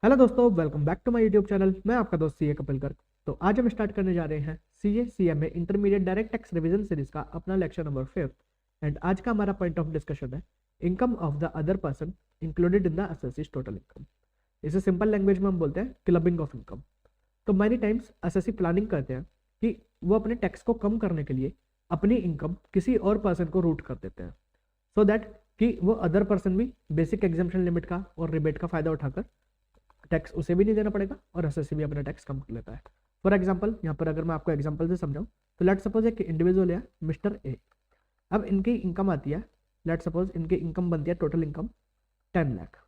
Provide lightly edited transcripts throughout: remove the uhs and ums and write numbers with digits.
Hello दोस्तों, welcome back to my YouTube channel. मैं आपका दोस्त सीए कपिल गर्ग। तो आज हम स्टार्ट करने जा रहे हैं CA CMA intermediate direct tax revision series का अपना लेक्चर नंबर 5। एंड आज का हमारा पॉइंट ऑफ डिस्कशन है income of the other person included in the assessees total income. इसे सिंपल लैंग्वेज में हम बोलते हैं क्लबिंग ऑफ इनकम। तो मैनी टाइम्स असेसी प्लानिंग करते हैं कि वो अपने टैक्स को कम करने के लिए अपनी इनकम किसी और पर्सन को रूट कर देते हैं, सो दैट कि वो अदर पर्सन भी बेसिक एग्जाम्पशन लिमिट का और रिबेट का फायदा उठाकर टैक्स उसे भी नहीं देना पड़ेगा और एसएससी भी अपना टैक्स कम कर लेता है। फॉर एग्जांपल, यहाँ पर अगर मैं आपको एग्जांपल से समझाऊं तो लेट सपोज एक इंडिविजुअल है मिस्टर ए। अब इनकी इनकम आती है, लेट सपोज इनकी इनकम बनती है टोटल इनकम 10 लाख,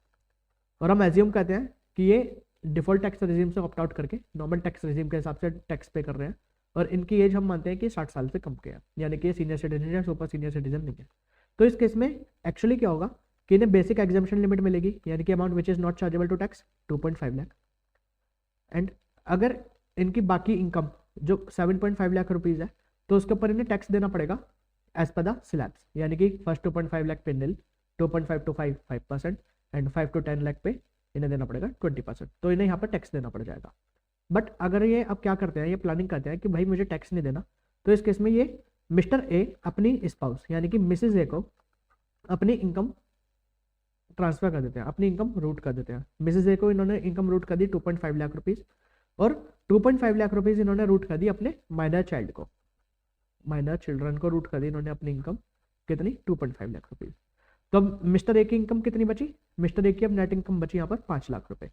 और हम एज्यूम करते हैं कि ये डिफॉल्ट टैक्स रेजिम से ऑप्ट आउट करके नॉर्मल टैक्स रेजिम के हिसाब से टैक्स पे कर रहे हैं, और इनकी एज हम मानते हैं कि 60 साल से कम के है, यानी कि सीनियर सिटीजन या सुपर सीनियर सिटीजन नहीं है। तो इस केस में एक्चुअली क्या होगा कि इन्हें बेसिक एग्जाम्पशन लिमिट मिलेगी, यानी कि amount which is not chargeable to tax 2.5 lakh. And अगर इनकी बाकी इनकम जो 7.5 लाख रुपीज है तो उसके ऊपर इन्हें टैक्स देना पड़ेगा एज पर द स्लैब्स, यानी कि फर्स्ट 2.5 लाख पे निल, 2.5 to 5% एंड 5 to 10 लाख पे इन्हें देना पड़ेगा 20%। तो इन्हें यहाँ पर टैक्स देना पड़ जाएगा। बट अगर ये अब क्या करते हैं, ये प्लानिंग करते हैं कि भाई मुझे टैक्स नहीं देना, तो इस केस में ये मिस्टर ए अपनी स्पाउस यानी कि मिसेज ए को अपनी इनकम ट्रांसफर कर देते हैं, अपनी इनकम रूट कर देते हैं। मिसेज ए को इन्होंने इनकम रूट कर दी 2.5 लाख रुपीज, और 2.5 लाख रुपीज इन्होंने रूट कर दी अपने माइनर चाइल्ड को, माइनर चिल्ड्रन को रूट कर दी इन्होंने अपनी इनकम कितनी 2.5 लाख रुपीज। तो अब मिस्टर ए की इनकम कितनी बची, मिस्टर ए की अब नेट इनकम बची यहाँ पर 5 लाख रुपए,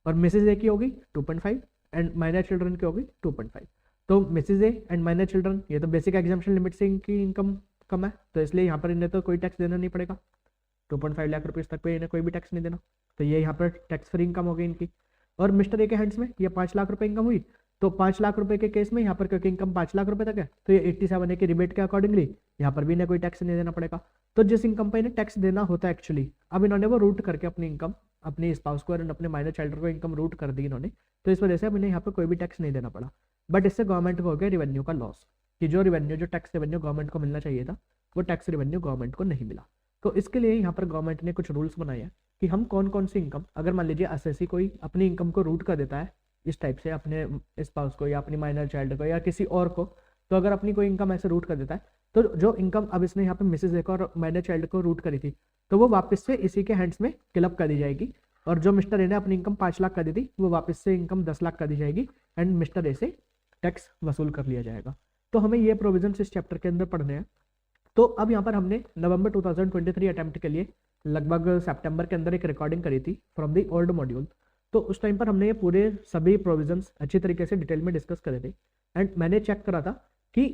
और मिसेज ए की होगी 2.5 एंड माइनर चिल्ड्रन की होगी 2.5। तो Mrs A and minor children ये तो बेसिक एग्जाम्पशन लिमिट से इनकी इनकम कम है, तो इसलिए यहाँ पर इन्हें तो कोई टैक्स देना नहीं पड़ेगा। 2.5 लाख रुपीज तक पे इन्हें कोई भी टैक्स नहीं देना, तो ये यहाँ पर टैक्स फ्री इनकम हो गई इनकी। और मिस्टर ए के हैंड्स में ये 5 लाख रुपए इनकम हुई, तो 5 लाख रुपए के केस में यहाँ पर क्योंकि इनकम 5 लाख रुपए तक है तो ये 87 ए के रिबेट के अकॉर्डिंगली यहाँ पर भी इन्हें कोई टैक्स नहीं देना पड़ेगा। तो जिस इनकम पर इन्हें टैक्स देना होता है एक्चुअली, अब इन्होंने वो रूट करके अपनी इनकम अपनी स्पाउस को और अपने माइनर चाइल्ड को इनकम रूट कर दी इन्होंने, तो इस वजह से अब इन्हें यहाँ पर कोई भी टैक्स नहीं देना पड़ा। बट इससे गवर्नमेंट को हो गया रिवेन्यू का लॉस, कि जो टैक्स रेवेन्यू गवर्नमेंट को मिलना चाहिए था वो टैक्स रेवेन्यू गवर्नमेंट को नहीं मिला। तो इसके लिए यहाँ पर गवर्नमेंट ने कुछ रूल्स बनाए हैं कि हम कौन कौन सी इनकम, अगर मान लीजिए एसएससी कोई अपनी इनकम को रूट कर देता है इस टाइप से अपने स्पाउस को या अपनी माइनर चाइल्ड को या किसी और को, तो अगर अपनी कोई इनकम ऐसे रूट कर देता है तो जो इनकम अब इसने यहाँ पे मिसेज ए को और माइनर चाइल्ड को रूट करी थी तो वो वापस से इसी के हैंड्स में क्लब कर दी जाएगी, और जो मिस्टर ए ने अपनी इनकम 5 लाख कर दी थी वो वापस से इनकम 10 लाख कर दी जाएगी एंड मिस्टर ए से टैक्स वसूल कर लिया जाएगा। तो हमें ये प्रोविजन इस चैप्टर के अंदर पढ़ने हैं। तो अब यहाँ पर हमने नवंबर 2023 अटेम्प्ट के लिए लगभग सितंबर के अंदर एक रिकॉर्डिंग करी थी फ्रॉम द ओल्ड मॉड्यूल। तो उस टाइम पर हमने ये पूरे सभी प्रोविजंस अच्छी तरीके से डिटेल में डिस्कस करे थे, एंड मैंने चेक करा था कि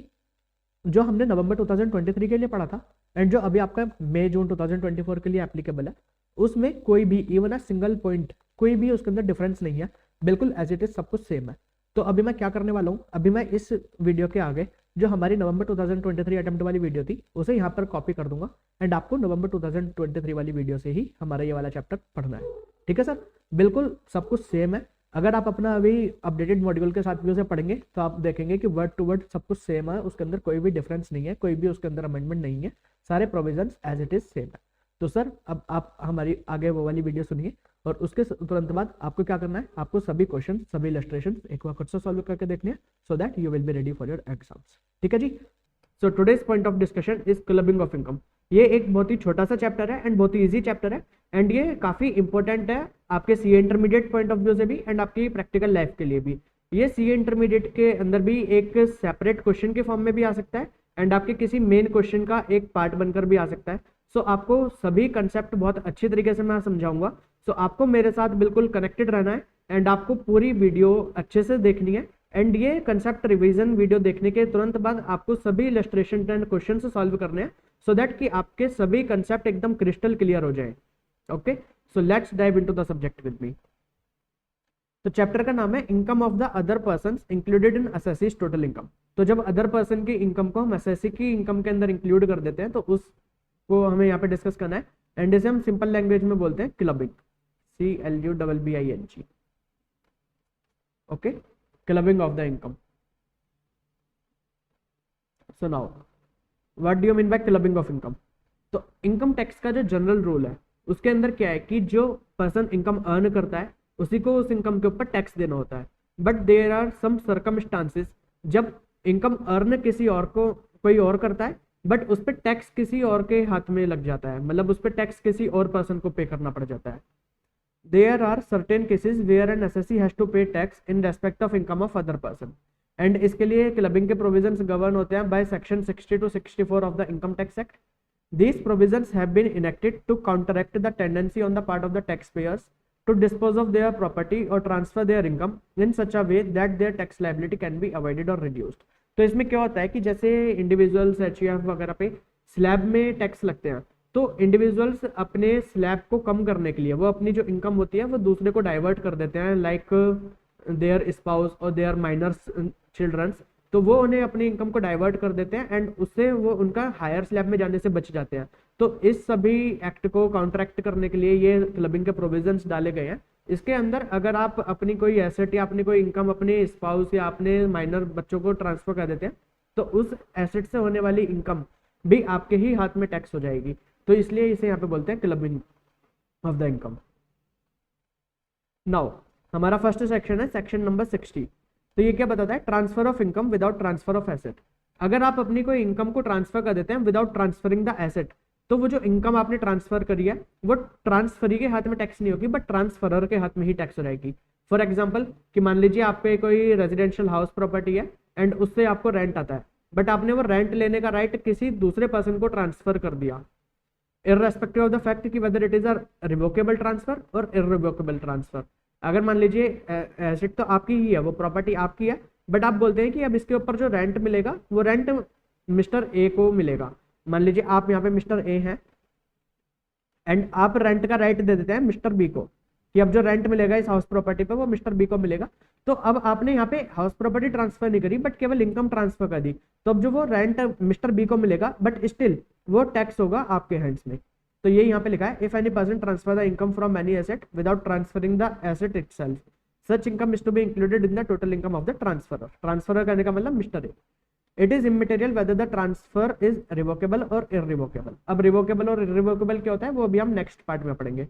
जो हमने नवंबर 2023 के लिए पढ़ा था एंड जो अभी आपका मई जून 2024 के लिए एप्लीकेबल है, उसमें कोई भी इवन अ सिंगल पॉइंट कोई भी उसके अंदर डिफरेंस नहीं है, बिल्कुल एज इट इज सब कुछ सेम है। तो अभी मैं क्या करने वाला हूँ, अभी मैं इस वीडियो के आगे जो हमारी नवंबर 2023 अटेम्प्ट वाली वीडियो थी उसे यहाँ पर कॉपी कर दूंगा, एंड आपको नवंबर 2023 वाली वीडियो से ही हमारा ये वाला चैप्टर पढ़ना है। ठीक है सर, बिल्कुल सब कुछ सेम है। अगर आप अपना अभी अपडेटेड मॉड्यूल के साथ भी उसे पढ़ेंगे तो आप देखेंगे कि वर्ड टू वर्ड सब कुछ सेम है, उसके अंदर कोई भी डिफरेंस नहीं है, कोई भी उसके अंदर अमेंडमेंट नहीं है, सारे provisions as it is same है। तो सर अब आप हमारी आगे वो वाली वीडियो सुनिए, और उसके तुरंत बाद आपको क्या करना है, आपको सभी क्वेश्चन सभी इलस्ट्रेशन एक बार खुद से सॉल्व करके देखने हैं, so that you will be ready for your exams. ठीक है जी। So today's point of discussion is clubbing of income. ये एक बहुत ही छोटा सा चैप्टर है एंड बहुत ही इजी चैप्टर है, एंड ये काफी इंपॉर्टेंट है आपके CA intermediate point of view से भी एंड आपकी प्रैक्टिकल लाइफ के लिए भी। ये सीए इंटरमीडिएट के अंदर भी एक सेपरेट क्वेश्चन के फॉर्म में भी आ सकता है एंड आपके किसी मेन क्वेश्चन का एक पार्ट बनकर भी आ सकता है। सो आपको सभी कंसेप्ट बहुत अच्छी तरीके से मैं समझाऊंगा। सो आपको मेरे साथ बिल्कुल कनेक्टेड रहना है एंड आपको पूरी वीडियो अच्छे से देखनी है, एंड ये कंसेप्ट रिवीजन वीडियो देखने के तुरंत बाद आपको सभी इलस्ट्रेशन एंड क्वेश्चन सॉल्व करने हैं, सो दैट कि आपके सभी कंसेप्ट एकदम क्रिस्टल क्लियर हो जाए। Okay, so let's dive into the subject with me. तो चैप्टर का नाम है income of the other person included in assessee's total income. तो जब अदर पर्सन की इनकम को हम एसएससी की इनकम के अंदर इंक्लूड कर देते हैं तो उसको हमें यहाँ पे डिस्कस करना है, एंड इसे हम सिंपल लैंग्वेज में बोलते हैं clubbing, CLUBBING। Okay, clubbing of the income. So now what do you mean by clubbing of income. तो इनकम टैक्स का जो जनरल रूल है उसके अंदर क्या है कि जो पर्सन इनकम अर्न करता है उसी को उस इनकम के ऊपर टैक्स देना होता है। But there are some circumstances जब इनकम अर्न किसी और को कोई और करता है बट उस पर टैक्स किसी और के हाथ में लग जाता है, मतलब उस पर टैक्स किसी और पर्सन को पे करना पड़ जाता है। There are certain cases where an assessee has to pay tax in respect of income of other person and इसके लिए क्लबिंग के प्रोविजंस गवर्न होते हैं by section 60 to 64 of the income tax act. These provisions have been enacted to counteract the tendency on the part of the taxpayers to dispose of their property or transfer their income in such a way that their tax liability can be avoided or reduced। तो इसमें क्या होता है कि जैसे individuals HUF वगैरह पे slab में टैक्स लगते हैं, तो इंडिविजुअल्स अपने स्लैब को कम करने के लिए वो अपनी जो इनकम होती है वो दूसरे को डाइवर्ट कर देते हैं, लाइक देयर स्पाउस और देयर माइनर्स चिल्ड्रंस, तो वो उन्हें अपनी इनकम को डाइवर्ट कर देते हैं एंड उससे वो उनका हायर स्लैब में जाने से बच जाते हैं। तो इस सभी एक्ट को काउंटरैक्ट करने के लिए ये क्लबिंग के प्रोविजंस डाले गए हैं। इसके अंदर अगर आप अपनी कोई एसेट या अपनी कोई इनकम अपने स्पाउस या अपने माइनर बच्चों को ट्रांसफर कर देते हैं तो उस एसेट से होने वाली इनकम भी आपके ही हाथ में टैक्स हो जाएगी, तो इसलिए इसे यहाँ पे बोलते हैं clubbing of the income. Now हमारा फर्स्ट सेक्शन है सेक्शन नंबर 60। तो ये क्या बताता है? Transfer of income without transfer of asset. अगर आप अपनी कोई इनकम को ट्रांसफर कर देते हैं विदाउट ट्रांसफरिंग द एसेट, तो वो जो इनकम आपने ट्रांसफर करी है वो ट्रांसफरी के हाथ में टैक्स नहीं होगी बट ट्रांसफरर के हाथ में ही टैक्स हो जाएगी। फॉर एग्जाम्पल कि मान लीजिए आप पे कोई रेजिडेंशियल हाउस प्रॉपर्टी है एंड उससे आपको रेंट आता है, बट आपने वो रेंट लेने का राइट किसी दूसरे पर्सन को ट्रांसफर कर दिया, इररेस्पेक्टिव ऑफ द फैक्ट कि whether it is a revocable transfer और इररिवोकेबल ट्रांसफर। अगर मान लीजिए एसेट तो आपकी ही है, वो प्रॉपर्टी आपकी है, बट आप बोलते हैं कि अब इसके ऊपर जो रेंट मिलेगा वो रेंट मिस्टर ए को मिलेगा। मान लीजिए आप यहाँ पे मिस्टर ए हैं एंड आप रेंट का राइट दे देते हैं मिस्टर बी को कि अब जो रेंट मिलेगा इस हाउस प्रॉपर्टी पे वो मिस्टर बी को मिलेगा। तो अब आपने यहाँ पे हाउस प्रॉपर्टी ट्रांसफर नहीं करी बट केवल इनकम ट्रांसफर कर दी, तो अब जो वो रेंट मिस्टर बी को मिलेगा बट स्टिल वो टैक्स होगा आपके हैंड्स में। तो ये यहाँ पे लिखा है, if any person transfer the income from any asset without transferring the asset itself, such income is to be included in the total income of the transferor. Transferor करने का मतलब Mr A. It is immaterial whether the transfer is revocable और irrevocable. अब revocable और irrevocable क्या होता है वो अभी हम नेक्स्ट पार्ट में पढ़ेंगे।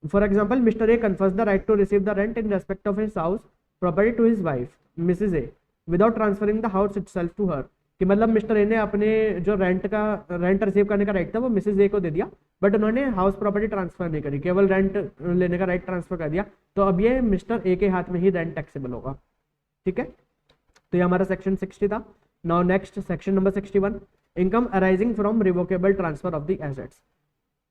For example, Mr A confers the right to receive the rent in respect of his house property to his wife Mrs A without transferring the house itself to her. कि मतलब Mr A ने अपने जो rent receive करने का right था वो Mrs A को दे दिया, बट उन्होंने हाउस प्रॉपर्टी ट्रांसफर नहीं करी, केवल रेंट लेने का राइट ट्रांसफर कर दिया, तो अब ये मिस्टर ए के हाथ में ही रेंट टैक्सेबल होगा। ठीक है, तो ये हमारा सेक्शन 60 था। Now next section number 61, income arising from revocable transfer of the assets.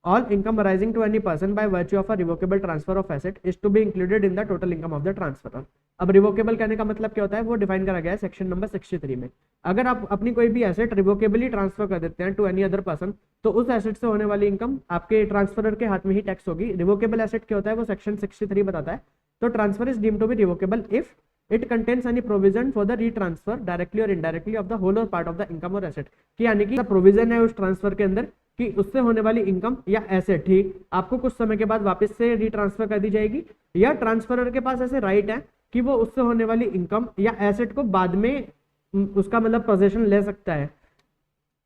All income arising to any person by virtue of a revocable transfer of asset is to be included in the total income of the transferor। अब revocable कहने का मतलब क्या होता है वो define करा गया है सेक्शन नंबर 63 में। अगर आप अपनी कोई भी एसेट रिवोकेबली ट्रांसफर कर देते हैं टू एनी अदर पर्सन, तो उस एसेट से होने वाली इनकम आपके ट्रांसफरर के हाथ में ही टैक्स होगी। रिवोकेबल एसेट क्या होता है वो सेक्शन 63 बताता है। तो transfer is deemed to be revocable if it contains any provision for the retransfer directly और इनडायरेक्टली ऑफ द होल और पार्ट ऑफ द इनकम और एसेट। कि यानी कि प्रोविजन है उस ट्रांसफर के अंदर कि उससे होने वाली इनकम या एसेट ही आपको कुछ समय के बाद वापस से रीट्रांसफर कर दी जाएगी, या ट्रांसफरर के पास ऐसे राइट है कि वो उससे होने वाली इनकम या एसेट को बाद में उसका मतलब पोजेशन ले सकता है।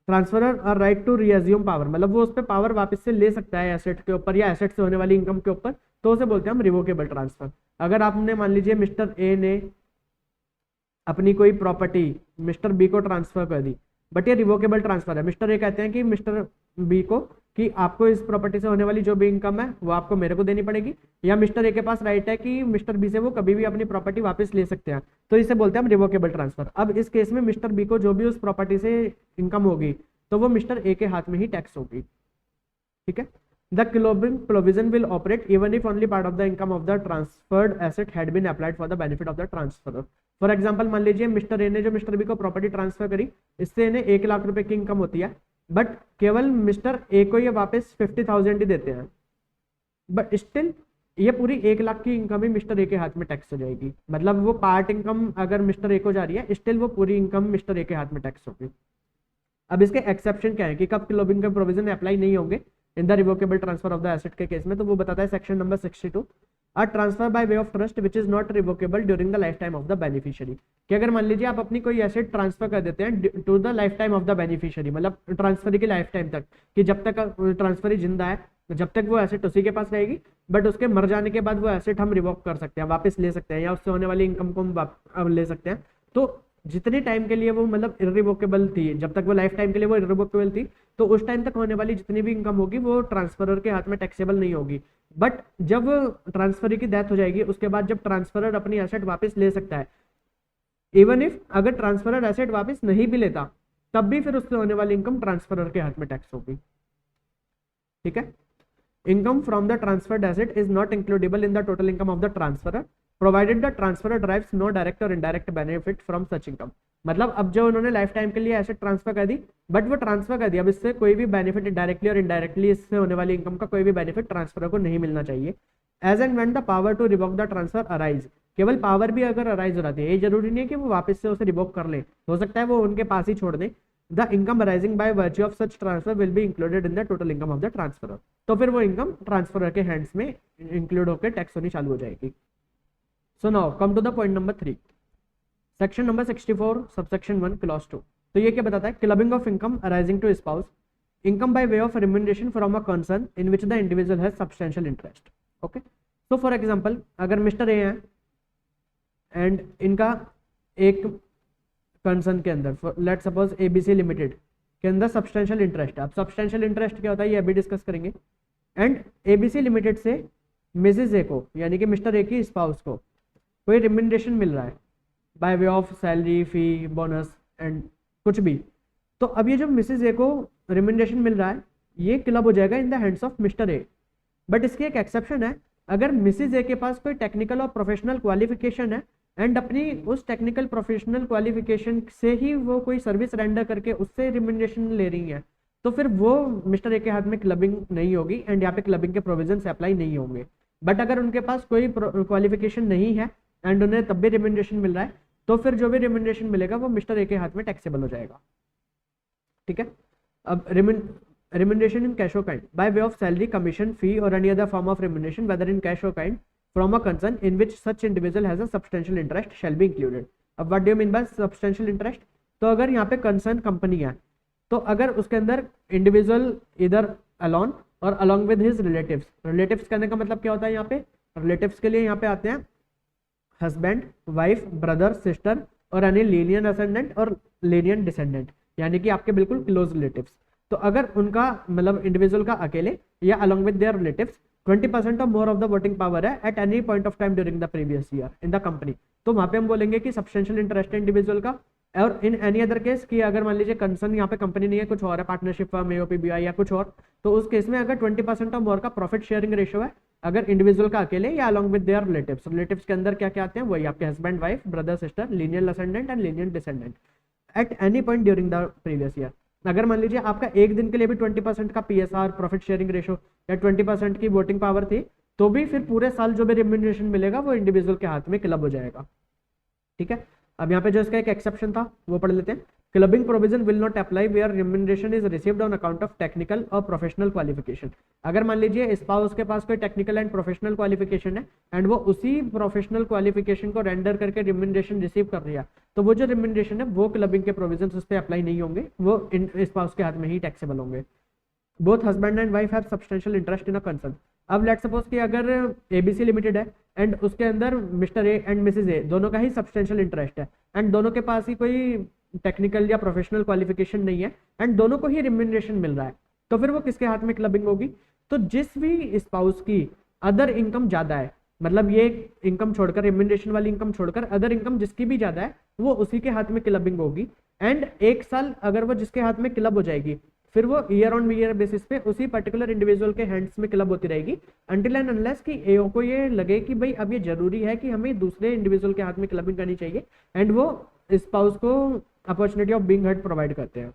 ट्रांसफरर और राइट टू रीअज्यूम पावर, मतलब वो उस पर पावर वापस से ले सकता है एसेट के ऊपर या एसेट से होने वाली इनकम के ऊपर, तो उसे बोलते हैं हम रिवोकेबल ट्रांसफर। अगर आपने मान लीजिए मिस्टर ए ने अपनी कोई प्रॉपर्टी मिस्टर बी को ट्रांसफर कर दी, बट ये रिवोकेबल ट्रांसफर है। मिस्टर ए कहते हैं कि मिस्टर बी को कि आपको इस प्रॉपर्टी से होने वाली जो भी इनकम है वो आपको मेरे को देनी पड़ेगी, या मिस्टर ए के पास राइट है कि मिस्टर बी से वो कभी भी अपनी प्रॉपर्टी वापस ले सकते हैं, तो इसे बोलते हैं हम रिवोकेबल ट्रांसफर। अब इस केस में मिस्टर बी को जो भी उस प्रॉपर्टी से इनकम होगी तो वो मिस्टर ए के हाथ में ही टैक्स होगी। ठीक है, the clubbing provision will operate even if only part of the income of the transferred asset had been applied for the benefit of the transferor. For example, मान लीजिए मिस्टर ए ने जो मिस्टर बी को property transfer करी, इससे इन्हें 1 लाख रुपए की इनकम होती है, बट केवल मिस्टर ए को ये वापस 50,000 ही देते हैं, बट स्टिल ये पूरी 1 लाख की इनकम ही मिस्टर ए के हाथ में टैक्स हो जाएगी। मतलब वो पार्ट इनकम अगर मिस्टर ए को जा रही है, स्टिल वो पूरी इनकम मिस्टर ए के हाथ में टैक्स होगी। अब इसके एक्सेप्शन क्या है कि कब क्लोबिंग के प्रोविजन अप्लाई नहीं होंगे in the revocable transfer of the asset के केस में, तो वो बताता है section number 62, a transfer by way of trust which is not revocable during the life time of the beneficiary. कि अगर मान लीजिए आप अपनी कोई एसेट ट्रांसफर कर देते हैं to the life time of the beneficiary, मतलब ट्रांसफरी की लाइफ टाइम तक, कि जब तक ट्रांसफरी जिंदा है जब तक वो एसेट उसी के पास रहेगी, बट उसके मर जाने के बाद वो एसेट हम रिवोक कर सकते हैं, वापस ले सकते हैं, या उससे होने वाली इनकम को हम ले सकते हैं। तो जितने टाइम के लिए वो मतलब इररिवोकेबल थी, जब तक वो लाइफ टाइम के लिए वो इररिवोकेबल थी, तो उस टाइम तक होने वाली जितनी भी इनकम होगी वो ट्रांसफरर के हाथ में टैक्सेबल नहीं होगी। बट जब ट्रांसफर की डेथ हो जाएगी, उसके बाद जब ट्रांसफरर अपनी एसेट वापस ले सकता है, इवन इफ अगर ट्रांसफरर एसेट वापस नहीं भी लेता, तब भी फिर उससे होने वाली इनकम ट्रांसफरर के हाथ में टैक्स होगी। ठीक है, income from the transferred asset is not includible in the total income of the transferor provided the transferor derives no direct और indirect benefit from such income. मतलब अब जो उन्होंने लाइफ टाइम के लिए एसेट ट्रांसफर कर दी, बट वो transfer कर दिया, अब इससे कोई भी बेनिफिट डायरेक्टली और इनडायरेक्टली इससे होने वाली इनकम का कोई भी बेनिफिट ट्रांसफर को नहीं मिलना चाहिए। As and when the power to revoke the transfer arise, केवल पावर भी अगर अराइज हो जाती है, ये जरूरी नहीं है कि वो वापस से उसे रिवोक कर ले, हो सकता है वो उनके पास ही छोड़ दें। The income arising by virtue of such transfer will be included in the total income of the transferor. तो फिर वो इनकम ट्रांसफरर के हैंड्स में इंक्लूड होकर टैक्स होनी चालू हो जाएगी। So now come to the point number 3, section number 64 subsection 1 clause 2। तो ये क्या बताता है? Clubbing of income arising to spouse, income by way of remuneration from a concern in which the individual has substantial interest. Okay, तो for example अगर mister A है and इनका एक कंसर्न के अंदर, लेट सपोज एबीसी लिमिटेड के अंदर substantial interest है। अब सब्सटेंशियल इंटरेस्ट क्या होता है ये अभी डिस्कस करेंगे। एंड एबीसी लिमिटेड से मिसेज ए को, यानी कि मिस्टर ए की स्पाउस को कोई रिम्यूनरेशन मिल रहा है bye way of salary, fee, bonus and कुछ भी। तो अब ये जो मिसेज ए को रिम्यूनरेशन मिल रहा है, ये क्लब हो जाएगा इन the hands of mister A. But इसकी एक एक्सेप्शन है, अगर मिसेज ए के पास कोई टेक्निकल और प्रोफेशनल क्वालिफिकेशन है एंड अपनी उस टेक्निकल प्रोफेशनल क्वालिफिकेशन से ही वो कोई सर्विस रेंडर करके उससे रिम्यूनरेशन ले रही है, तो फिर वो मिस्टर ए के हाथ में क्लबिंग नहीं होगी एंड यहाँ पे क्लबिंग के प्रोविजन अप्लाई नहीं होंगे। बट अगर उनके पास कोई क्वालिफिकेशन नहीं है एंड उन्हें तब भी रिम्यूनरेशन मिल रहा है, तो फिर जो भी रिम्यूनरेशन मिलेगा वो मिस्टर ए के हाथ में टैक्सेबल हो जाएगा। ठीक है, अब remuneration in cash or kind by way of salary, commission, fee or any other form of remuneration whether in cash or kind from a concern in which such individual has a substantial interest shall be included. अब what do you mean by substantial interest? तो अगर यहाँ पे concern company है, तो अगर उसके अंदर इंडिविजुअल इधर alone और along with his relatives, relatives कहने का मतलब क्या होता है? यहाँ पे relatives के लिए यहाँ पे आते हैं हस्बैंड, वाइफ, ब्रदर, सिस्टर और एनी लीनियन असेंडेंट और लीनियन डिसेंडेंट, यानी कि आपके बिल्कुल क्लोज रिलेटिव्स। तो अगर उनका मतलब इंडिविजुअल का अकेले या अलोंग विद देयर रिलेटिव्स 20% और more of the voting power है at any point of time during the previous year in the company, तो वहां पे हम बोलेंगे कि सब्सटेंशियल इंटरेस्ट है इंडिविजुअल का। और इन एनी अदर केस कि अगर मान लीजिए कंसर्न यहाँ पे कंपनी नहीं है, कुछ और है, पार्टनरशिप फर्म, एओपीबीआई या कुछ और, तो उस केस में अगर 20% और मोर का प्रॉफिट शेयरिंग रेशियो है, अगर इंडिविजुअल का अकेले या along with their relatives, relatives के अंदर क्या क्या आते हैं? वही आपके husband, wife, brother, sister, lineal ascendant and lineal descendant eight any point during the previous year. अगर मान लीजिए आपका एक दिन के लिए भी 20% का पीएसआर प्रॉफिट शेयरिंग रेशियो या 20% की वोटिंग पावर थी, तो भी फिर पूरे साल जो भी रिम्यूनरेशन मिलेगा वो इंडिविजुअल के हाथ में क्लब हो जाएगा। ठीक है, अब यहाँ पे जो इसका एक एक्सेप्शन था वो पढ़ लेते हैं। Clubbing provision will not apply where remuneration is received on account of technical और प्रोफेशनल क्वालिफिकेशन। अगर मान लीजिए स्पाउस के पास कोई टेक्निकल एंड प्रोफेशनल क्वालिफिकेशन है एंड वो उसी प्रोफेशनल क्वालिफिकेशन को रेंडर करके रिम्यूनरेशन रिसीव कर रही है, तो वो जो रिम्यूनरेशन है वो क्लबिंग के प्रोविजन उस पर अप्लाई नहीं होंगे, वो स्पाउस के हाथ में ही टैक्सेबल होंगे। Both husband and wife have substantial interest in a concern. अब लेट सपोज कि अगर एबीसी लिमिटेड है एंड उसके अंदर मिस्टर ए एंड मिसेज ए दोनों का ही सब्सटेंशियल इंटरेस्ट है एंड दोनों के पास ही कोई टेक्निकल या प्रोफेशनल क्वालिफिकेशन नहीं है एंड दोनों को ही रिम्यूनरेशन मिल रहा है, तो फिर वो किसके हाथ में क्लबिंग होगी? तो जिस भी स्पाउस की अदर इनकम ज्यादा है, मतलब ये इनकम छोड़कर, रिम्यूनरेशन वाली इनकम छोड़कर अदर इनकम जिसकी भी ज्यादा है, वो उसी के हाथ में क्लबिंग होगी। एंड एक साल अगर वो जिसके हाथ में क्लब हो जाएगी, फिर वो ईयर ऑन ईयर बेसिस पे उसी पर्टिकुलर इंडिविजुअल के हैंड्स में क्लब होती रहेगी अनटिल एंड अनलेस कि एओ को ये लगे कि भाई अब ये जरूरी है कि हमें दूसरे इंडिविजुअल के हाथ में क्लबिंग करनी चाहिए एंड वो स्पाउस को opportunity of being heard provide करते हैं।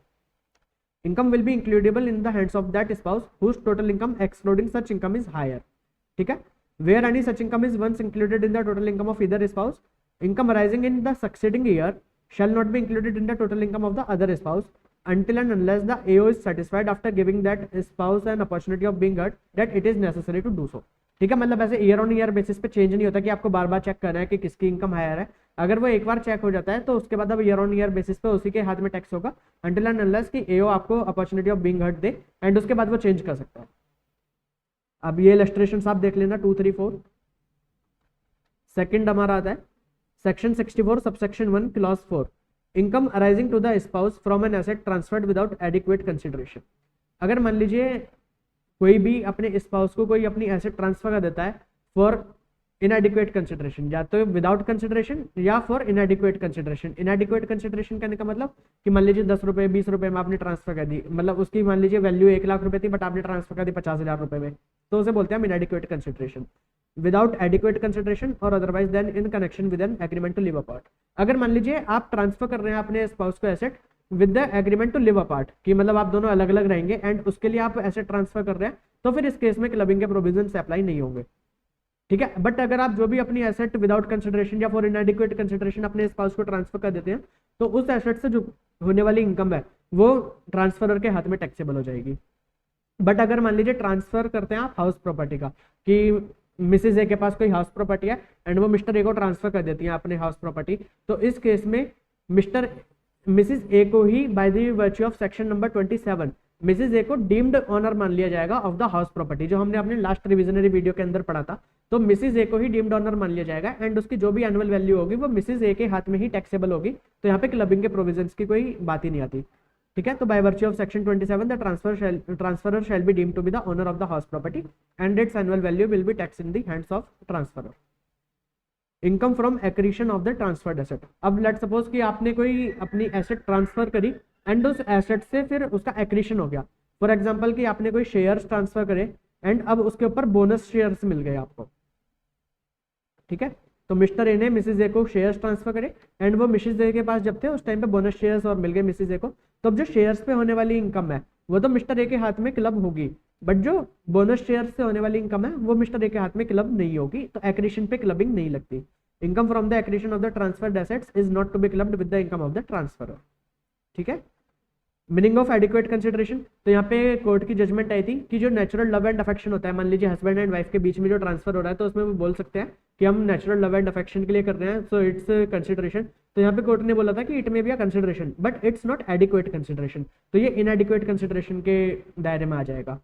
Income will be includable in the hands of that spouse whose total income excluding such income is higher. ठीक है, where any such income is once included in the total income of either spouse, income arising in the succeeding year shall not be included in the total income of the other spouse until and unless the AO is satisfied after giving that spouse an opportunity of being heard that it is necessary to do so। ठीक है, मतलब ऐसे year on year basis पे change नहीं होता कि आपको बार बार check करना है कि किसकी इनकम हायर है। अगर वो एक बार चेक हो जाता है तो उसके बाद अब ईयर ऑन ईयर बेसिस पे उसी के हाथ में टैक्स होगा until and unless कि AO आपको opportunity of being heard they and उसके बाद वो चेंज कर सकता है। अब ये इलस्ट्रेशन आप देख लेना 2, 3, 4। सेकंड हमारा आता है section 64 subsection 1 clause 4, income arising to the spouse from an asset transferred without adequate consideration. अगर मान लीजिए कोई भी अपने स्पाउस को कोई अपनी एसेट ट्रांसफर कर देता है फॉर इनएडिक्वेट कंसिडरेशन, या तो विदाउट कंसिडरेशन या फॉर इनएडिक्वेट कंसिडरेशन। इनएडिक्वेट कंसिडरेशन करने का मतलब कि मान लीजिए 10 रुपए 20 रुपए में आपने ट्रांसफर कर दी, मतलब उसकी मान लीजिए वैल्यू 1 लाख रुपए थी बट आपने ट्रांसफर कर दी 50,000 रुपए में, तो उसे बोलते हैं inadequate consideration. Without adequate consideration और otherwise than in connection with an agreement to live apart. अगर मान लीजिए आप ट्रांसफर कर रहे हैं अपने स्पाउस को asset with the agreement to live apart, कि मतलब आप दोनों अलग अलग रहेंगे एंड उसके लिए आप एसेट ट्रांसफर कर रहे हैं, तो फिर इस केस में क्लबिंग के प्रोविजन से अप्लाई नहीं होंगे, ठीक है। बट अगर आप जो भी अपनी एसेट विदाउट कंसिडरेशन या फॉर इनएडिक्वेट कंसिडरेशन अपने स्पाउस को ट्रांसफर कर देते हैं, तो उस एसेट से जो होने वाली इनकम है वो ट्रांसफरर के हाथ में टैक्सेबल हो जाएगी। बट अगर मान लीजिए ट्रांसफर करते हैं आप हाउस प्रॉपर्टी का, कि मिसेज ए के पास कोई हाउस प्रॉपर्टी है एंड वो मिस्टर ए को ट्रांसफर कर देती है अपने हाउस प्रॉपर्टी, तो इस केस में मिसेज ए को ही by the virtue of section number 27 Mrs A को डीम्ड ऑनर मान लिया जाएगा ऑफ द हाउस प्रॉपर्टी, जो हमने अपने लास्ट रिविजनरी वीडियो के अंदर पढ़ा था। तो मिसेज ए को ही डीम्ड ऑनर मान लिया जाएगा एंड उसकी जो भी एनुअल वैल्यू होगी वो मिसेज ए के हाथ में ही टैक्सेबल होगी, तो यहाँ पे क्लबिंग के प्रोविजंस की कोई बात ही नहीं आती, ठीक है। तो by virtue of section 27 the transferor shall be deemed to be the owner of the house property and its annual value will be tax in the hands of transferor. Income from accretion of the transferred asset. अब let suppose कि आपने कोई अपनी asset transfer करी and उस asset से फिर उसका एक्रीशन हो गया। फॉर एग्जांपल कि आपने कोई शेयर्स ट्रांसफर करे एंड अब उसके ऊपर बोनस शेयर्स मिल गए आपको, ठीक है। तो मिस्टर ए ने मिसेज ए को शेयर्स ट्रांसफर करे एंड वो मिसेज ए के पास जब थे उस टाइम पे बोनस शेयर्स और मिल गए मिसेज ए को, तो अब जो शेयर्स पे होने वाली इनकम है वो तो मिस्टर ए के हाथ में क्लब होगी, बट जो बोनस शेयर्स से होने वाली इनकम है वो मिस्टर ए के हाथ में क्लब नहीं होगी, तो एक्रीशन पे क्लबिंग नहीं लगती। Income from the accretion of the transferred assets is not to be clubbed with the income of the transferor, ठीक है। मीनिंग ऑफ एडिक्वेट कंसिडरेशन, तो यहाँ पे कोर्ट की जजमेंट आई थी कि जो नेचुरल लव एंड अफेक्शन होता है, मान लीजिए हस्बैंड एंड वाइफ के बीच में जो ट्रांसफर हो रहा है, तो उसमें वो बोल सकते हैं कि हम नेचुरल लव एंड अफेक्शन के लिए कर रहे हैं, सो इट्स कंसिडरेशन। तो यहाँ पे कोर्ट ने बोला था कि it may be a consideration but it's not adequate consideration, तो ये इनएडिक्वेट कंसिडरेशन के दायरे में आ जाएगा।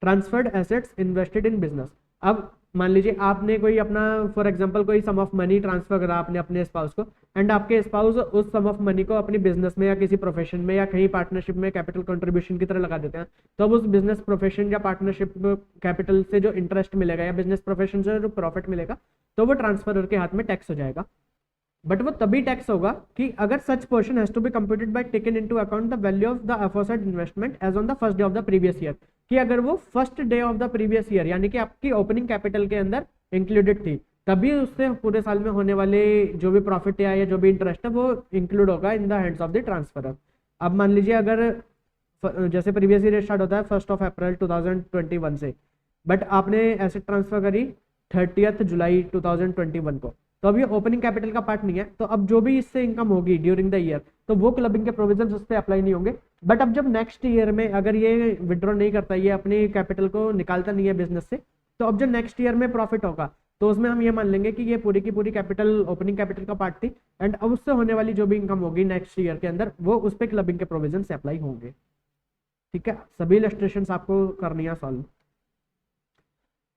Transferred assets invested in business. अब मान लीजिए आपने कोई अपना फॉर एग्जांपल कोई सम ऑफ मनी ट्रांसफर करा आपने अपने स्पाउस को एंड आपके स्पाउस उस सम ऑफ मनी को अपनी बिजनेस में या किसी प्रोफेशन में या कहीं पार्टनरशिप में कैपिटल कंट्रीब्यूशन की तरह लगा देते हैं, तो अब उस बिजनेस प्रोफेशन या पार्टनरशिप कैपिटल से जो इंटरेस्ट मिलेगा या बिजनेस प्रोफेशन से जो प्रॉफिट मिलेगा तो वो ट्रांसफरर के हाथ में टैक्स हो जाएगा। बट वो तभी टैक्स होगा कि अगर such portion has to be computed by taken into account the value of the aforesaid investment as on the first day of the previous year, कि अगर वो first day of the previous year यानी कि आपकी opening capital के अंदर included थी, तभी उससे पूरे साल में होने वाले जो भी प्रॉफिट या जो भी इंटरेस्ट है वो इंक्लूड होगा इन the hands of the transferor. अब मान लीजिए अगर जैसे प्रीवियस ईयर स्टार्ट होता है 1 अप्रैल 2021 से, बट आपने एसेट ट्रांसफर करी 30 जुलाई 2021 को, तो अब ये ओपनिंग कैपिटल का पार्ट नहीं है, तो अब जो भी इससे इनकम होगी ड्यूरिंग द ईयर तो वो क्लबिंग के प्रोविजंस उस पर अप्लाई नहीं होंगे। बट अब जब नेक्स्ट ईयर में अगर ये विड्रॉ नहीं करता, ये अपनी कैपिटल को निकालता नहीं है बिजनेस से, तो अब जो नेक्स्ट ईयर में प्रॉफिट होगा तो उसमें हम ये मान लेंगे कि ये पूरी की पूरी कैपिटल ओपनिंग कैपिटल का पार्ट थी एंड अब उससे होने वाली जो भी इनकम होगी नेक्स्ट ईयर के अंदर वो उस पर क्लबिंग के प्रोविजन से अप्लाई होंगे, ठीक है। सभी इलस्ट्रेशंस आपको करनी है solve.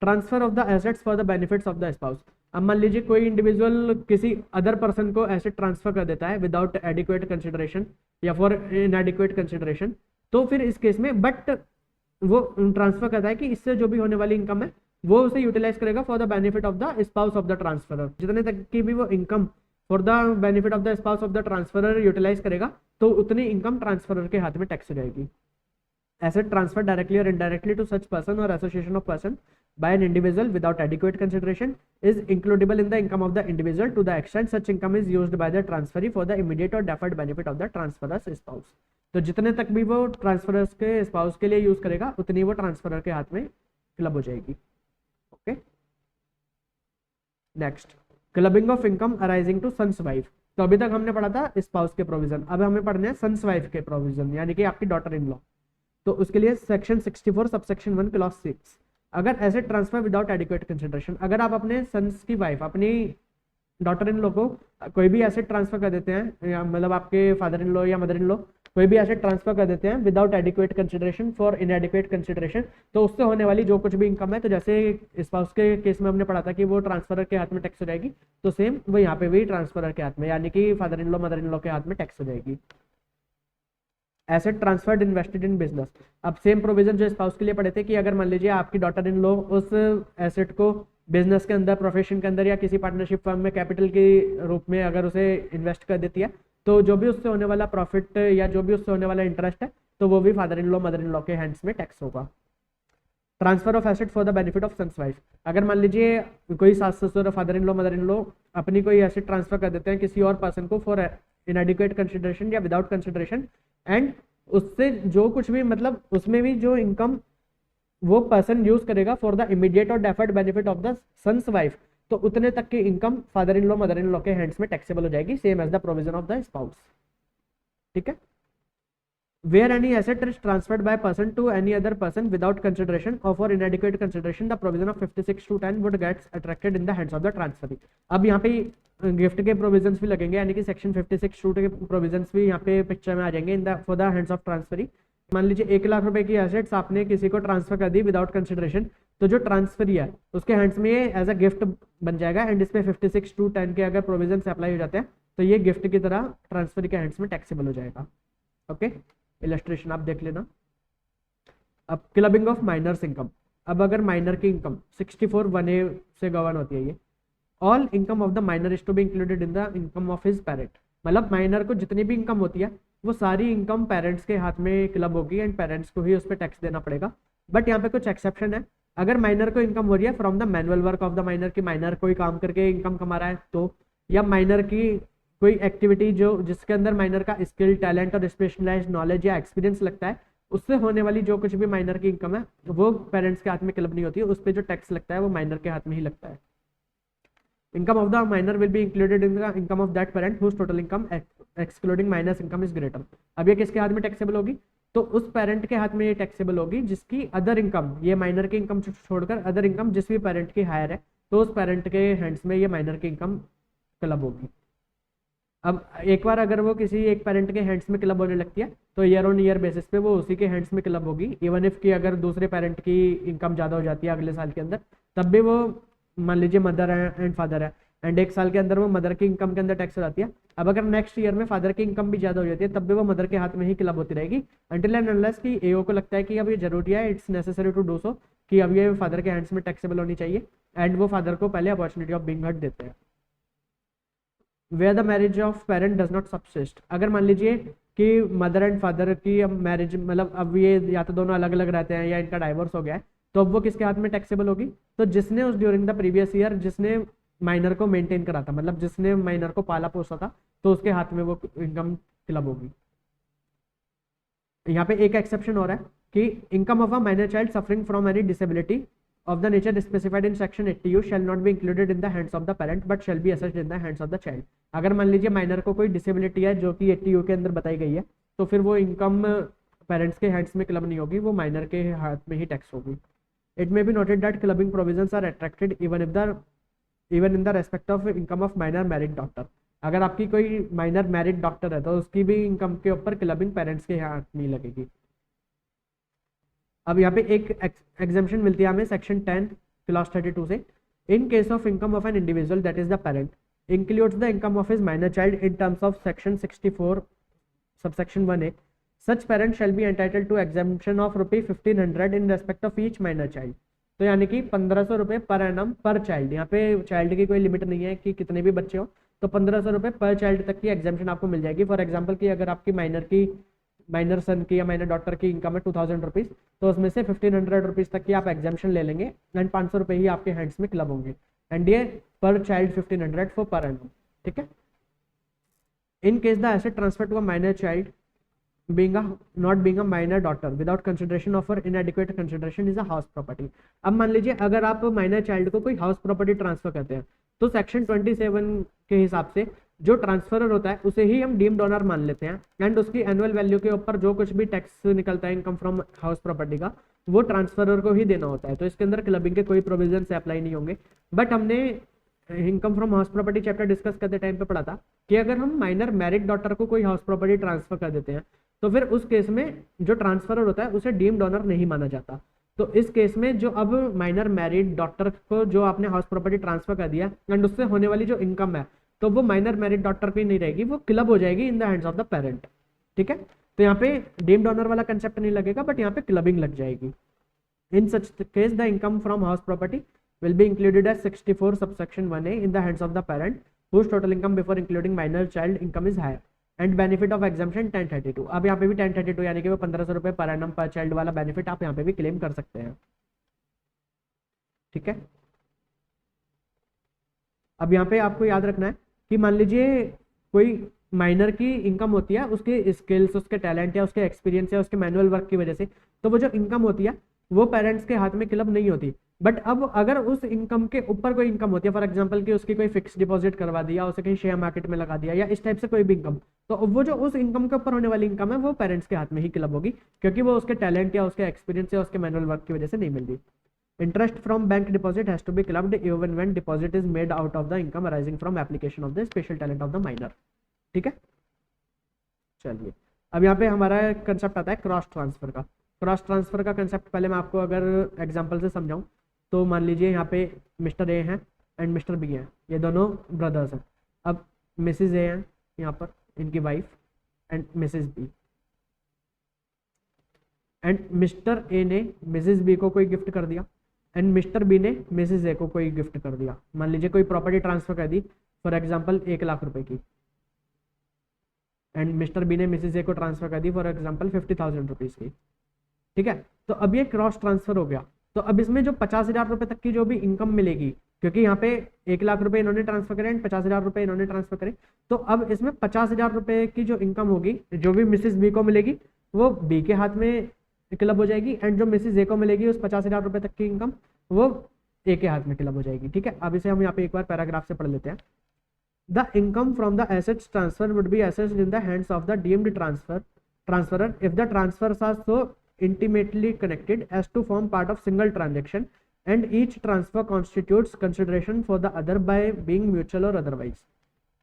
Transfer of the assets for the benefits of the spouse. अब मान लीजिए कोई इंडिविजुअल किसी अदर पर्सन को एसेट ट्रांसफर कर देता है विदाउट एडिक्वेट कंसिडरेशन या फॉर इनएडिक्वेट कंसिडरेशन, तो फिर इस केस में बट वो ट्रांसफर करता है कि इससे जो भी होने वाली इनकम है वो उसे यूटिलाइज करेगा for the benefit of the spouse of the transferor. जितने तक की भी वो income for the benefit of the spouse of the transferor utilize करेगा तो उतनी इनकम ट्रांसफरर के हाथ में टैक्स हो जाएगी। एसेट ट्रांसफर डायरेक्टली और इनडायरेक्टली टू सच पर्सन और association of person by an individual without adequate consideration is includable in the income of the individual to the extent such income is used by the transferee for the immediate or deferred benefit of the transferor's spouse। तो जितने तक भी वो ट्रांसफरर्स के spouse के लिए use करेगा उतनी वो ट्रांसफरर के हाथ में क्लब हो जाएगी। Okay, next clubbing of income arising to son's wife. तो अभी तक हमने पढ़ा था स्पाउस के प्रोविजन, अब हमें पढ़ने हैं सन्स वाइफ के प्रोविजन यानी कि आपकी डॉटर इन लॉ। तो उसके लिए सेक्शन 64 सबसेक्शन 1 क्लॉज 6, अगर asset transfer without adequate consideration, अगर आप अपने सन्स की वाइफ अपनी डॉटर इन लॉ को कोई भी एसेट ट्रांसफर कर देते हैं, या मतलब आपके फादर इन लॉ या मदर इन लॉ कोई भी एसेट ट्रांसफर कर देते हैं without adequate consideration for इनएडिक्वेट consideration, तो उससे होने वाली जो कुछ भी इनकम है, तो जैसे स्पाउस के केस में हमने पढ़ा था कि वो ट्रांसफरर के हाथ में टैक्स हो जाएगी, तो सेम वो यहाँ पे भी ट्रांसफरर के हाथ में, यानी कि father in law mother in law के हाथ में टैक्स हो जाएगी। Asset transferred invested in business, अब सेम प्रोविजन जो स्पाउस के लिए पढ़े थे कि अगर मान लीजिए आपकी डॉटर इन लॉ उस एसेट को बिजनेस के अंदर, प्रोफेशन के अंदर या किसी पार्टनरशिप फर्म में कैपिटल के रूप में अगर उसे इन्वेस्ट कर देती है, तो जो भी उससे होने वाला प्रॉफिट या जो भी उससे होने वाला इंटरेस्ट है, तो वो भी father in law mother in law के हैंड्स में टैक्स होगा। Transfer of asset for the benefit of son's wife, अगर मान लीजिए कोई सास ससुर father in law mother in law अपनी कोई एसेट ट्रांसफर कर देते हैं किसी और पर्सन को फॉर इनएडिक्वेट कंसिडरेशन या विदाउट कंसिडरेशन, एंड उससे जो कुछ भी मतलब उसमें भी जो इनकम वो पर्सन यूज करेगा फॉर द इमीडिएट और deferred benefit of the son's wife, तो उतने तक की income father in law mother in law के हैंड्स में टैक्सेबल हो जाएगी, same as the provision of the spouse. ठीक है। Where any asset is transferred by person to any other person without consideration or for inadequate consideration, the provision of 56 to 10 would get attracted in the hands of the transferee। अब यहाँ पे gift के provisions भी लगेंगे, यानी कि section 56 to के provisions भी यहाँ पे पिक्चर में आ जाएंगे in the for the hands of transferee. मान लीजिए 1 लाख रुपए की एसेट्स आपने किसी को ट्रांसफर कर दी विदाउट कंसिडरेशन, तो जो ट्रांसफरी है उसके हैंड्स में ये एज अ गिफ्ट बन जाएगा, एंड इस पे 56 टू 10 के अगर प्रोविजन अप्लाई हो जाते हैं तो ये गिफ्ट की तरह ट्रांसफरी के हैंड्स में टैक्सेबल हो जाएगा। ओके, इलस्ट्रेशन आप देख लेना। अब क्लबिंग ऑफ माइनर्स इनकम, अब अगर माइनर की इनकम 64(1)(a) से गवर्न होती है, ये all income of the minor is to be included in the income of his parent, मतलब माइनर को जितनी भी इनकम होती है वो सारी इनकम पेरेंट्स के हाथ में क्लब होगी एंड पेरेंट्स को ही उस पर टैक्स देना पड़ेगा। बट यहाँ पे कुछ एक्सेप्शन है, अगर माइनर को इनकम हो रही है from the manual work of the minor, की माइनर कोई काम करके इनकम कमा रहा है तो, या माइनर की कोई एक्टिविटी जो जिसके अंदर माइनर का स्किल टैलेंट और स्पेशलाइज्ड नॉलेज या एक्सपीरियंस लगता है, उससे होने वाली जो कुछ भी माइनर की इनकम है वो पेरेंट्स के हाथ में क्लब नहीं होती है, उस पर जो टैक्स लगता है वो माइनर के हाथ में ही लगता है। Income of the minor will be included in the income of that parent whose total income excluding minor's income is greater. अब ये किसके हाथ में टैक्सेबल होगी, तो उस पेरेंट के हाथ में ये टैक्सेबल होगी जिसकी अदर इनकम, ये माइनर की इनकम छोड़कर अदर इनकम जिस भी पेरेंट की हायर है, तो उस पेरेंट के हैंड्स में ये माइनर की इनकम क्लब होगी। अब एक बार अगर वो किसी एक पेरेंट के हैंड्स में क्लब होने लगती है तो ईयर ऑन ईयर बेसिस पे वो उसी के हैंड्स में क्लब होगी, इवन इफ की अगर दूसरे पेरेंट की इनकम ज़्यादा हो जाती है अगले साल के अंदर, तब भी वो मान लीजिए मदर है एंड फादर है एंड एक साल के अंदर वो मदर की इनकम के अंदर टैक्स हो जाती है। अब अगर नेक्स्ट ईयर में फादर की इनकम भी ज़्यादा हो जाती है तब भी वो मदर के हाथ में ही क्लब होती रहेगी, अंटिल एंड अनलेस कि एओ को लगता है कि अब ये जरूरी है, it's necessary to do so, कि अब ये फादर के हैंड्स में टैक्सेबल होनी चाहिए, एंड वो फादर को पहले अपॉर्चुनिटी ऑफ बीइंग हर्ट देते हैं। Where the marriage of parent does not subsist, अगर मान लीजिए कि मदर एंड फादर की अब मैरिज, मतलब अब ये या तो दोनों अलग अलग रहते हैं या इनका डाइवोर्स हो गया है, तो अब वो किसके हाथ में टैक्सेबल होगी, तो जिसने उस ड्यूरिंग द प्रीवियस ईयर जिसने माइनर को मेंटेन करा था, मतलब जिसने माइनर को पाला पोसा था, तो उसके हाथ में वो इनकम क्लब होगी। यहाँ पे एक एक्सेप्शन हो रहा है कि income of a minor child suffering from any disability of the nature specified in section 80U shall not be included in the hands of the parent but shall be assessed in the hands of the child। अगर मान लीजिए minor को कोई disability है जो कि 80U के अंदर बताई गई है, तो फिर वो इनकम पेरेंट्स के हैंड्स में क्लब नहीं होगी, वो माइनर के हाथ में ही टैक्स होगी। It may be noted that clubbing provisions are attracted even in the respect of income of minor married daughter, अगर आपकी कोई माइनर मैरिड डॉक्टर है तो उसकी भी इनकम के ऊपर क्लबिंग पेरेंट्स के हाथ में लगेगी। अब यहाँ पे एक एग्जाम्पशन मिलती है हमें सेक्शन 10 क्लास 32 से, in case of income of an individual that is the parent includes the income of his minor child in terms of section 64 subsection 1A, such parent shall be entitled to exemption of ₹1500 in respect of each minor child. तो यानी कि 1500 रुपये per annum पर child, यहाँ पे child की कोई limit नहीं है कि कितने भी बच्चे हो, तो 1500 रुपये पर चाइल्ड तक की एग्जाम्पशन आपको मिल जाएगी। फॉर एग्जाम्पल कि अगर आपकी माइनर सन की या माइनर डॉटर की इनकम है 2000 रुपीज़, तो उसमें से 1500 रुपीज़ तक की आप एग्जाम्पशन ले लेंगे एंड 500 रुपये ही आपके हैंड्स में क्लब होंगे, एंड ये पर चाइल्ड 1500 फॉर पर एनम। ठीक है। In case the asset transfer to a minor child not being a minor daughter without consideration of her inadequate consideration is a house property। अब मान लीजिए अगर आप माइनर चाइल्ड को कोई हाउस प्रॉपर्टी ट्रांसफर करते हैं, तो सेक्शन 27 के हिसाब से जो ट्रांसफरर होता है उसे ही हम डीम्ड ओनर मान लेते हैं, एंड उसकी एनुअल वैल्यू के ऊपर जो कुछ भी टैक्स निकलता है इनकम फ्रॉम हाउस प्रॉपर्टी का, वो ट्रांसफरर को ही देना होता है। तो इसके अंदर क्लबिंग के कोई प्रोविजन से अप्लाई नहीं होंगे। बट हमने income from house property chapter discuss करते टाइम पे पढ़ा था कि अगर हम माइनर मैरिड डॉटर को कोई हाउस प्रॉपर्टी ट्रांसफर कर देते हैं तो फिर उस केस में जो ट्रांसफर होता है उसे डीम्ड ऑनर नहीं माना जाता। तो इस केस में जो अब माइनर मैरिड डॉटर को जो आपने हाउस प्रॉपर्टी ट्रांसफर कर दिया एंड उससे होने वाली जो इनकम है तो वो माइनर मैरिड डॉटर की नहीं रहेगी, वो क्लब हो जाएगी इन the hands of the parent. ठीक है, तो यहाँ पे डीम्ड ऑनर वाला कंसेप्ट नहीं लगेगा, बट यहाँ पे क्लबिंग लग जाएगी। In such case, the income from house property will be included as 64 subsection 1A in the hands of the parent whose total income before including minor child income is higher and benefit of exemption 1032। अब यहाँ पे भी 1032 यानी कि वो 1500 रुपए per annum पर child वाला बेनिफिट आप यहाँ पे भी क्लेम कर सकते हैं। ठीक है, अब यहाँ पे आपको याद रखना है कि मान लीजिए कोई माइनर की इनकम होती है उसके स्किल्स, उसके टैलेंट या उसके एक्सपीरियंस या उसके मैनुअल वर्क की वजह से, तो वो जो इनकम होती है वो पेरेंट्स के हाथ में क्लब नहीं होती। बट अब अगर उस इनकम के ऊपर कोई इनकम होती है, फॉर एग्जांपल कि उसकी कोई फिक्स डिपॉजिट करवा दिया, उसे कहीं शेयर मार्केट में लगा दिया या इस टाइप से कोई भी इनकम, तो वो जो उस इनकम के ऊपर होने वाली इनकम है वो पेरेंट्स के हाथ में ही क्लब होगी, क्योंकि वो उसके टैलेंट या उसके एक्सपीरियंस या उसके मैनुअल वर्क की वजह से नहीं मिल रही। Interest from bank deposit has to be clubbed even when deposit is made out of the income arising from application of the special talent of the minor. ठीक है, चलिए अब यहाँ पे हमारा कंसेप्ट आता है क्रॉस ट्रांसफर का। क्रॉस ट्रांसफर का कंसेप्ट पहले मैं आपको अगर एग्जांपल से समझाऊं तो मान लीजिए यहाँ पे मिस्टर ए हैं एंड मिस्टर बी हैं, ये दोनों ब्रदर्स हैं। अब मिसेज ए हैं यहाँ पर, इनकी wife, and Mrs B, and Mr A ने मिसेज बी को कोई गिफ्ट कर दिया एंड मिस्टर बी ने मिसेज ए को कोई गिफ्ट कर दिया। मान लीजिए कोई प्रॉपर्टी ट्रांसफर कर दी, फॉर एग्जाम्पल 1 लाख रुपए की, एंड मिस्टर बी ने मिसेज ए को ट्रांसफर कर दी फॉर एग्जाम्पल 50,000 रुपीज़ की। ठीक है, तो अब ये क्रॉस ट्रांसफर हो गया, तो अब इसमें जो 50,000 रुपए तक की जो भी इनकम मिलेगी, क्योंकि यहाँ पे 1 लाख रुपए इन्होंने ट्रांसफर करे एंड 50,000 रुपए इन्होंने ट्रांसफर करे, तो अब इसमें 50,000 रुपए की जो इनकम होगी जो भी मिसेज बी को मिलेगी वो बी के हाथ में क्लब हो जाएगी, एंड जो मिसेज ए को मिलेगी उस 50,000 रुपए तक की इनकम वो ए के हाथ में क्लब हो जाएगी। ठीक है, अब इसे हम यहाँ पे एक बार पैराग्राफ से पढ़ लेते हैं। The income from the assets transfer would be assessed in the hands of the deemed transferor if the transfers are so intimately connected as to form part of single transaction and each transfer constitutes consideration for the other by being mutual or otherwise।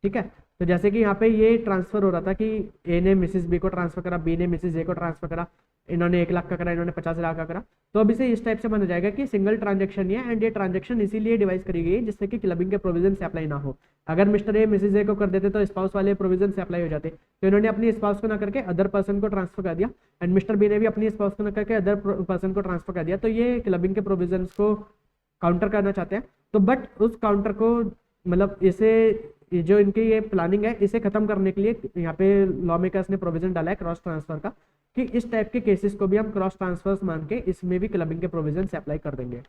ठीक है, तो जैसे कि यहाँ पे ये transfer हो रहा था कि ए ने मिसेज बी को ट्रांसफर करा, बी ने मिसेज ए को ट्रांसफर करा, इन्होंने 1 लाख का करा, इन्होंने 50,000 का करा, तो अब इसे इस टाइप से माना जाएगा कि सिंगल ट्रांजेक्शन है एंड ये ट्रांजेक्शन इसीलिए डिवाइस करी गई है जिससे कि क्लबिंग के प्रोविजन से अप्लाई ना हो। अगर मिस्टर ए मिसेज ए को कर देते तो स्पाउस वाले प्रोविजन से अप्लाई हो जाते, तो इन्होंने अपनी स्पाउस को ना करके अदर पर्सन को ट्रांसफर कर दिया एंड मिस्टर बी ने भी अपनी स्पाउस को ना करके अदर पर्सन को ट्रांसफर कर दिया, तो ये क्लबिंग के प्रोविजन को काउंटर करना चाहते हैं। तो बट उस काउंटर को मतलब इसे जो इनकी ये प्लानिंग है इसे खत्म करने के लिए यहाँ पे लॉ मेकर्स ने प्रोविजन डाला है क्रॉस ट्रांसफर का, कि इस टाइप के केसेस को भी हम क्रॉस ट्रांसफर्स मान के इसमें भी क्लबिंग के प्रोविजन से अप्लाई कर देंगे।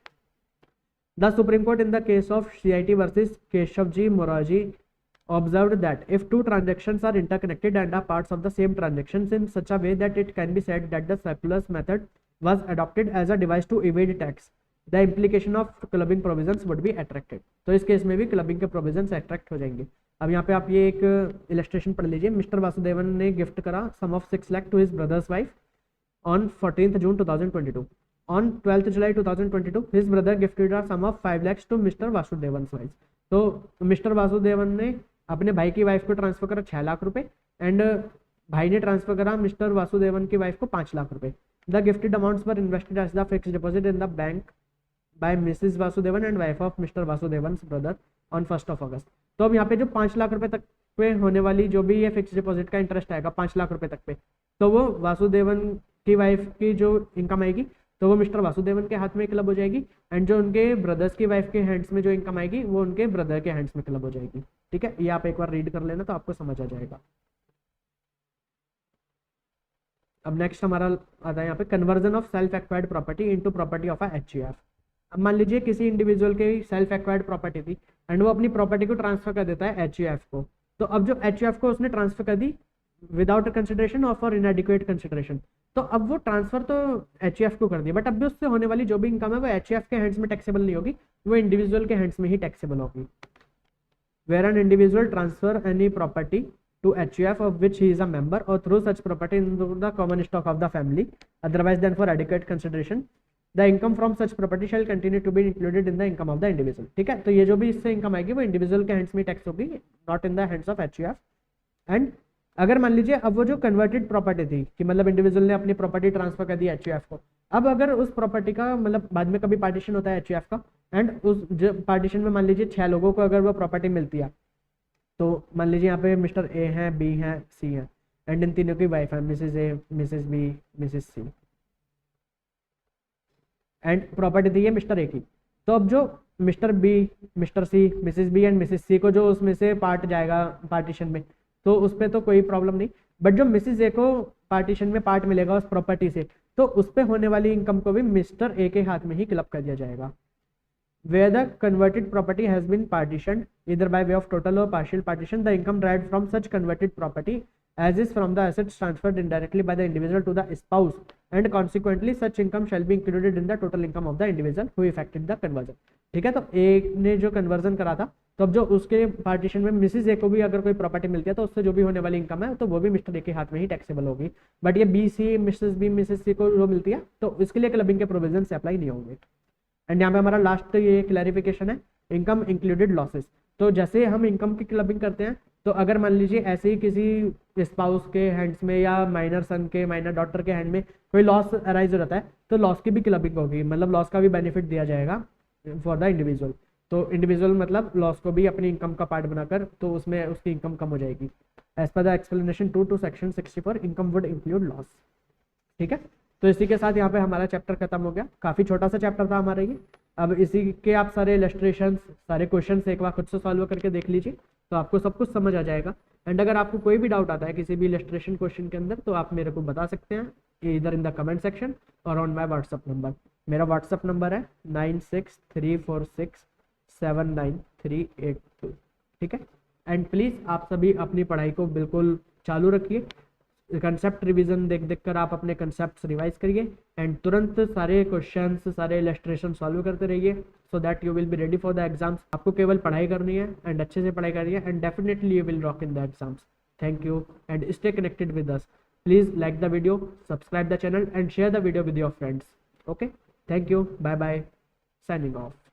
The Supreme Court in the case of CIT versus Keshavji Morarji observed that if two transactions are interconnected and are parts of the same transactions in such a way that it can be said that the surplus method was adopted as a device to evade tax, the implication of clubbing provisions would be attracted। तो इस case में भी clubbing के provision attract हो जाएंगे। अब यहाँ पे आप ये एक इलस्ट्रेशन पढ़ लीजिए। मिस्टर वासुदेवन ने गिफ्ट करा sum of 6 lakh to his brother's wife on 14th June 2022। On 12th July 2022 his brother gifted a sum of 5 lakhs to mister Vasudevan wife. तो मिस्टर वासुदेवन ने अपने भाई की वाइफ को ट्रांसफर करा 6 लाख रुपए एंड भाई ने ट्रांसफर करा मिस्टर वासुदेवन की वाइफ को 5 लाख रुपए। The gifted amounts were invested as the fixed deposit in the bank by Mrs Vasudevan and wife of Mr Vasudevan brother on 1st of August। तो अब यहाँ पे जो 5 लाख रुपए तक पे होने वाली जो भी ये फिक्स डिपॉजिट का इंटरेस्ट आएगा 5 लाख रुपए तक पे, तो वो वासुदेवन की वाइफ की जो इनकम आएगी तो वो मिस्टर वासुदेवन के हाथ में क्लब हो जाएगी, एंड जो उनके ब्रदर्स की वाइफ के हैंड्स में जो इनकम आएगी वो उनके ब्रदर के हैंड्स में क्लब हो जाएगी। ठीक है, ये आप एक बार रीड कर लेना तो आपको समझ आ जाएगा। अब नेक्स्ट हमारा आता है यहाँ पे conversion of self acquired property into property of HUF। अब मान लीजिए किसी इंडिविजुअल की सेल्फ एक्वायर्ड प्रॉपर्टी थी एंड वो अपनी प्रॉपर्टी को ट्रांसफर कर देता है HUF को, तो अब जो HUF को उसने ट्रांसफर कर दी विदाउट कंसिडरेशन और फॉर इनएडिक्वेट कंसिडरेशन, तो अब वो ट्रांसफर तो HUF को कर दिया, बट अब भी उससे होने वाली जो भी इनकम है वो HUF के हैंड्स में टैक्सेबल नहीं होगी, वो इंडिविजुअल के हैंड्स में ही टैक्सेबल होगी। Where an individual transfer any property to HUF of which he is a member or through such property into the common stock of the family otherwise than for adequate consideration, the income from such property shall continue to be included in the income of the individual. ठीक है, तो ये जो भी इससे income आएगी वो individual के हैंड्स में टैक्स होगी, not in the hands of HUF. And अगर मान लीजिए अब वो जो कन्वर्टेड प्रॉपर्टी थी कि मतलब इंडिविजुअल ने अपनी प्रॉपर्टी ट्रांसफर कर दी एचयूएफ को, अब अगर उस प्रॉपर्टी का मतलब बाद में कभी पार्टीशन होता है एचयूएफ का, एंड उस जो पार्टीशन में मान लीजिए 6 लोगों को अगर वो प्रॉपर्टी मिलती है, तो मान लीजिए यहाँ पे मिस्टर ए है, बी है, सी है, एंड इन तीनों की वाइफ है, Mrs A, Mrs B, Mrs C, and property दी है मिस्टर ए की। तो अब जो mister B, mister C, Mrs B and Mrs C को जो उसमें से पार्ट जाएगा पार्टीशन में, तो उस पर तो कोई प्रॉब्लम नहीं, बट जो मिसेज ए को पार्टीशन में पार्ट मिलेगा उस प्रॉपर्टी से, तो उस पर होने वाली इनकम को भी मिस्टर ए के हाथ में ही क्लब कर दिया जाएगा। Where the converted property has been partitioned either by way of total or partial partition, the income derived from such converted property as is from the assets transferred indirectly by the individual to the spouse, and consequently such income shall be included in the total income of the individual who effected the conversion। ठीक है, तो ए ने जो conversion करा था, तो अब जो उसके पार्टीशन में मिसेज ए को भी अगर कोई प्रॉपर्टी मिलती है तो उससे जो भी होने वाली इनकम है तो वो भी मिस्टर ए के हाथ में ही टैक्सेबल होगी। बट ये B C, Mrs B, Mrs C को जो मिलती है तो इसके लिए क्लबिंग के प्रोविजन से अप्लाई नहीं होंगे। एंड यहाँ पे हमारा लास्ट ये क्लैरिफिकेशन है, इनकम इंक्लूडेड लॉसेस। तो जैसे हम इनकम की क्लबिंग करते हैं, तो अगर मान लीजिए ऐसे ही किसी स्पाउस के हैंड्स में या माइनर सन के, माइनर डॉटर के हैंड में कोई लॉस अराइज हो जाता है, तो लॉस की भी क्लबिंग होगी, मतलब लॉस का भी बेनिफिट दिया जाएगा फॉर द इंडिविजुअल। तो इंडिविजुअल मतलब लॉस को भी अपनी इनकम का पार्ट बनाकर, तो उसमें उसकी इनकम कम हो जाएगी। As per the explanation 2 to section 64 income would include loss. ठीक है, तो इसी के साथ यहाँ पे हमारा चैप्टर खत्म हो गया। काफ़ी छोटा सा चैप्टर था हमारा ये। अब इसी के आप सारे इलस्ट्रेशंस, सारे क्वेश्चंस एक बार खुद से सॉल्व करके देख लीजिए, तो आपको सब कुछ समझ आ जाएगा। एंड अगर आपको कोई भी डाउट आता है किसी भी इलस्ट्रेशन क्वेश्चन के अंदर, तो आप मेरे को बता सकते हैं इधर इन द कमेंट सेक्शन और ऑन माई व्हाट्सअप नंबर। मेरा व्हाट्सअप नंबर है 9634679382। ठीक है, एंड प्लीज़ आप सभी अपनी पढ़ाई को बिल्कुल चालू रखिए, कंसेप्ट रिवीजन देख देख कर आप अपने कंसेप्ट रिवाइज करिए, एंड तुरंत सारे क्वेश्चंस, सारे इलस्ट्रेशन सॉल्व करते रहिए, सो that you will be ready for the exams. आपको केवल पढ़ाई करनी है एंड अच्छे से पढ़ाई करनी है, and definitely you will rock in the exams. Thank you and stay connected with us. Please like the video, subscribe the channel and share the video with your friends. Okay, thank you, bye bye, signing of.